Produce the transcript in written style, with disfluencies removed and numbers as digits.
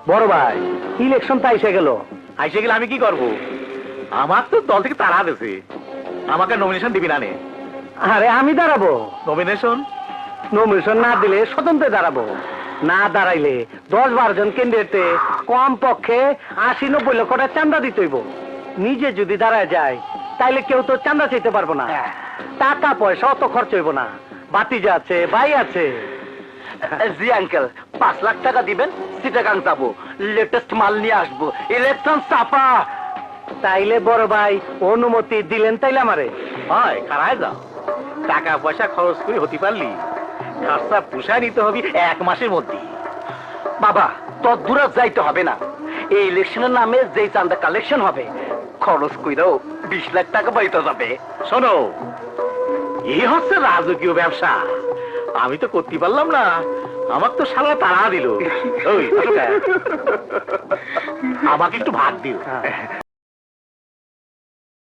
বড় ভাই ইলেকশন তো আইসে গেল। আইসে গেলে আমি কি করব? আমার তো দল থেকে তারা দিছে, আমাকে নমিনেশন দিবি না নে? আরে আমি দাঁড়াবো। নমিনেশন নমিনেশন না দিলে স্বতন্ত্র দাঁড়াবো। না দাঁড়াইলে 10-12 জন ক্যান্ডিডেটে কম পক্ষে 80-90 লক্ষ টাকা চাঁদা দিতে হইব। নিজে যদি দাঁড়ায় যায় তাইলে কেউ তো চাঁদা চাইতে পারবো না। টাকা পয়সা অত খরচ হইব না। বাতিজা আছে, ভাই আছে। জি আঙ্কেল, 5 লাখ টাকা দিবেন, চিটাগাং যাবো, লেটেস্ট মাল নিয়ে আসবো, ইলেকশন চাপা। তাইলে বড় ভাই অনুমতি দিলেন তাইলে আমারে? হয় কারায় যাও, টাকা পয়সা খরচ করে হতে পারলি খরচা পুষায় নিতে হবে 1 মাসের মধ্যে। বাবা তোর দূরে যাইতে হবে না, এই ইলেকশনের নামে যেই চান্দা কালেকশন হবে খরচ কইরাও 20 লাখ টাকা পাইতে যাবে। শোনো, এই হচ্ছে রাজকীয় ব্যবসা, আমি তো করতে পারলাম না, আমার তো সারা তারা দিল। ওই আসো কা। আমাকে একটু ভাগ দিও।